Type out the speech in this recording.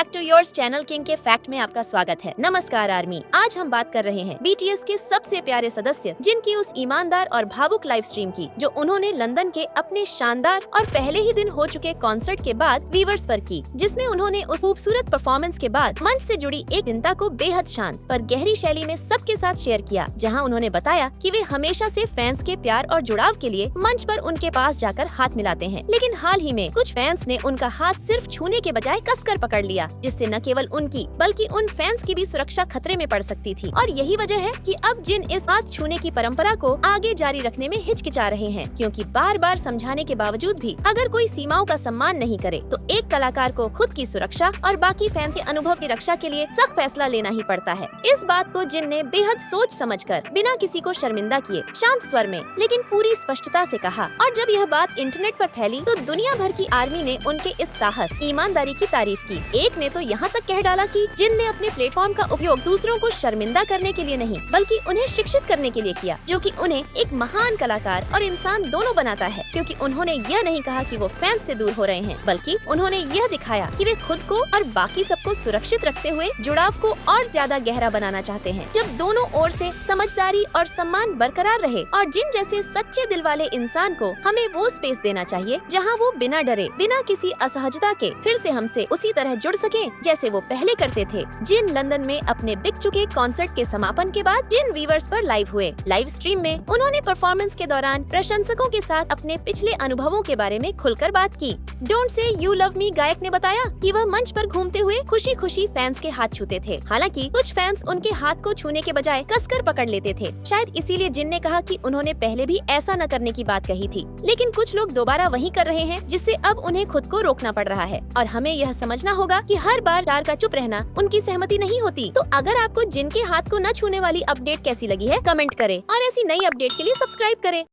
Back to yours channel king के fact में आपका स्वागत है। नमस्कार आर्मी। आज हम बात कर रहे हैं बीटीएस के सबसे प्यारे सदस्य जिनकी उस ईमानदार और भावुक लाइव स्ट्रीम की जो उन्होंने लंदन के अपने शानदार और पहले ही दिन हो चुके कॉन्सर्ट के बाद व्यूअर्स पर की, जिसमें उन्होंने उस खूबसूरत परफॉर्मेंस के बाद मंच से जुड़ी एक चिंता को बेहद शांत पर गहरी शैली में सबके साथ शेयर किया, जहां उन्होंने बताया कि वे हमेशा से फैंस के प्यार और जुड़ाव के लिए मंच पर उनके पास जाकर हाथ मिलाते हैं, लेकिन हाल ही में कुछ फैंस ने उनका हाथ सिर्फ छूने के बजाय कसकर पकड़ लिया, जिससे न केवल उनकी बल्कि उन फैंस की भी सुरक्षा खतरे में पड़ सकती थी। और यही वजह है कि अब जिन इस हाथ छूने की परंपरा को आगे जारी रखने में हिचकिचा रहे हैं, क्योंकि बार बार समझाने के बावजूद भी अगर कोई सीमाओं का सम्मान नहीं करे तो एक कलाकार को खुद की सुरक्षा और बाकी फैंस के अनुभव की रक्षा के लिए सख्त फैसला लेना ही पड़ता है। इस बात को जिन ने बेहद सोच समझकर बिना किसी को शर्मिंदा किए शांत स्वर में लेकिन पूरी स्पष्टता से कहा। और जब यह बात इंटरनेट पर फैली तो दुनिया भर की आर्मी ने उनके इस साहस, ईमानदारी की तारीफ की। एक ने तो यहाँ तक कह डाला कि जिन ने अपने प्लेटफॉर्म का उपयोग दूसरों को शर्मिंदा करने के लिए नहीं बल्कि उन्हें शिक्षित करने के लिए किया, जो कि उन्हें एक महान कलाकार और इंसान दोनों बनाता है, क्योंकि उन्होंने यह नहीं कहा कि वो फैंस से दूर हो रहे हैं, बल्कि उन्होंने यह दिखाया कि वे खुद को और बाकी सबको सुरक्षित रखते हुए जुड़ाव को और ज्यादा गहरा बनाना चाहते हैं। जब दोनों ओर से समझदारी और सम्मान बरकरार रहे और जिन जैसे सच्चे दिल वाले इंसान को हमें वो स्पेस देना चाहिए जहाँ वो बिना डरे, बिना किसी असहजता के फिर से हमसे उसी तरह जुड़ सके जैसे वो पहले करते थे। जिन लंदन में अपने बिक चुके कॉन्सर्ट के समापन के बाद जिन व्यूअर्स पर लाइव हुए लाइव स्ट्रीम में उन्होंने परफॉर्मेंस के दौरान प्रशंसकों के साथ अपने पिछले अनुभवों के बारे में खुलकर बात की। Don't say you love me गायक ने बताया कि वह मंच पर घूमते हुए खुशी खुशी फैंस के हाथ छूते थे। हालांकि कुछ फैंस उनके हाथ को छूने के बजाय कसकर पकड़ लेते थे। शायद इसीलिए जिन ने कहा कि उन्होंने पहले भी ऐसा न करने की बात कही थी, लेकिन कुछ लोग दोबारा वही कर रहे हैं, जिससे अब उन्हें खुद को रोकना पड़ रहा है। और हमें यह समझना होगा कि हर बार स्टार का चुप रहना उनकी सहमति नहीं होती। तो अगर आपको जिनके हाथ को न छूने वाली अपडेट कैसी लगी है, कमेंट करें और ऐसी नई अपडेट के लिए सब्सक्राइब करें।